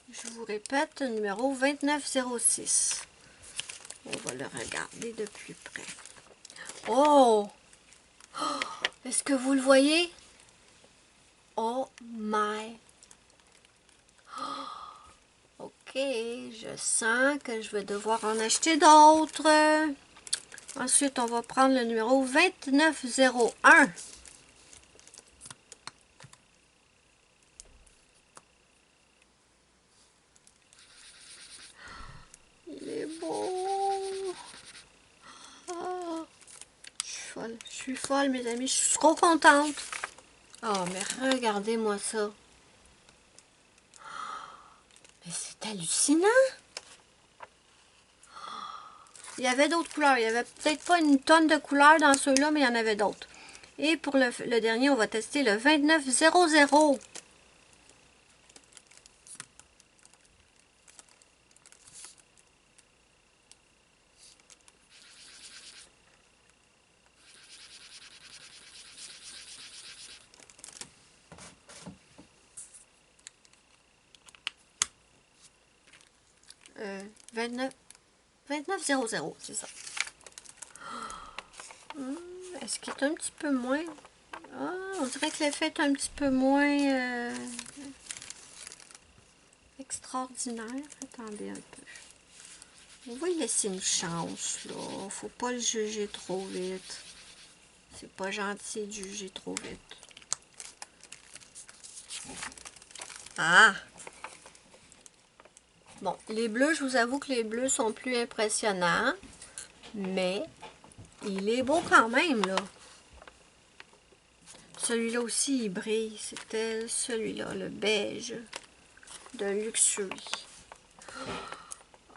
je vous répète, numéro 2906. On va le regarder de plus près. Oh! Est-ce que vous le voyez? Oh my! Ok, je sens que je vais devoir en acheter d'autres. Ensuite, on va prendre le numéro 2901. Il est beau! Oh, je suis folle, mes amis. Je suis trop contente. Oh, mais regardez-moi ça. Mais c'est hallucinant. Il y avait d'autres couleurs. Il n'y avait peut-être pas une tonne de couleurs dans ceux-là, mais il y en avait d'autres. Et pour le dernier, on va tester le 2900. Euh, 2900, c'est ça. Est-ce qu'il est un petit peu moins... Ah, on dirait que l'effet est un petit peu moins extraordinaire. Attendez un peu. On va lui laisser une chance, là. Faut pas le juger trop vite. C'est pas gentil de juger trop vite. Ah! Bon, les bleus, je vous avoue que les bleus sont plus impressionnants. Mais, il est beau quand même, là. Celui-là aussi, il brille. C'était celui-là, le beige de Luxury.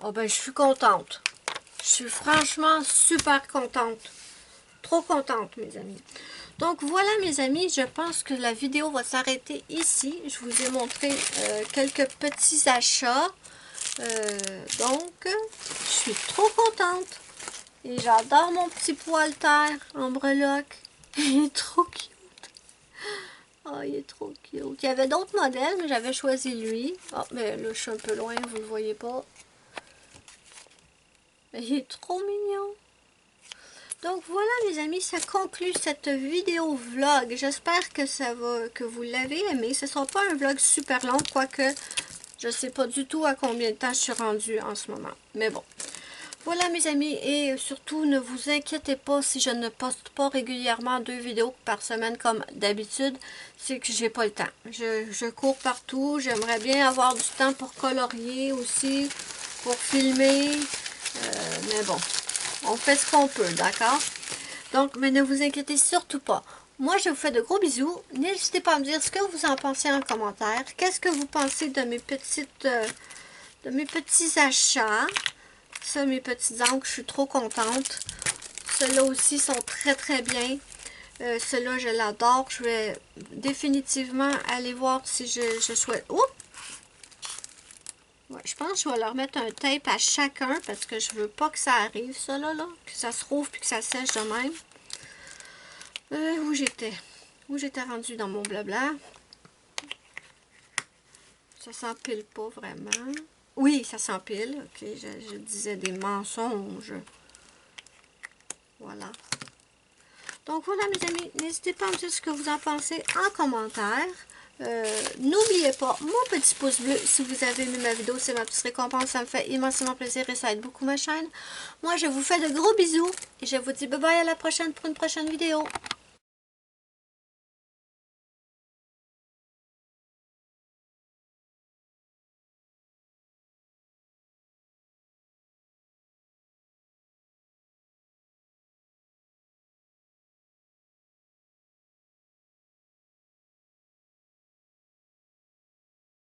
Oh ben, je suis contente. Je suis franchement super contente. Trop contente, mes amis. Donc, voilà, mes amis. Je pense que la vidéo va s'arrêter ici. Je vous ai montré quelques petits achats. Donc, je suis trop contente. Et j'adore mon petit poil terre en breloque. Il est trop cute. Oh, il est trop cute. Il y avait d'autres modèles, mais j'avais choisi lui. Oh, mais là, je suis un peu loin, vous ne le voyez pas. Mais il est trop mignon. Donc voilà, mes amis, ça conclut cette vidéo vlog. J'espère que vous l'avez aimé. Ce ne sera pas un vlog super long, quoique je ne sais pas du tout à combien de temps je suis rendue en ce moment. Mais bon. Voilà, mes amis, et surtout, ne vous inquiétez pas si je ne poste pas régulièrement 2 vidéos par semaine comme d'habitude. C'est que j'ai pas le temps. Je cours partout. J'aimerais bien avoir du temps pour colorier aussi, pour filmer. Mais bon, on fait ce qu'on peut, d'accord? Donc, mais ne vous inquiétez surtout pas. Moi, je vous fais de gros bisous. N'hésitez pas à me dire ce que vous en pensez en commentaire. Qu'est-ce que vous pensez de mes petits achats? Ça, mes petites encres, je suis trop contente. Ceux-là aussi sont très très bien. Ceux-là, je l'adore. Je vais définitivement aller voir si je souhaite... Oups! Ouais, je pense que je vais leur mettre un tape à chacun parce que je veux pas que ça arrive, ça là, que ça se rouvre puis que ça sèche de même. Où j'étais? Où j'étais rendue dans mon blabla? Ça s'empile pas vraiment. Oui, ça s'empile. Ok, je disais des mensonges. Voilà. Donc voilà, mes amis, n'hésitez pas à me dire ce que vous en pensez en commentaire. N'oubliez pas mon petit pouce bleu si vous avez aimé ma vidéo, c'est ma petite récompense, ça me fait immensément plaisir et ça aide beaucoup ma chaîne. Moi, je vous fais de gros bisous et je vous dis bye bye à la prochaine pour une prochaine vidéo.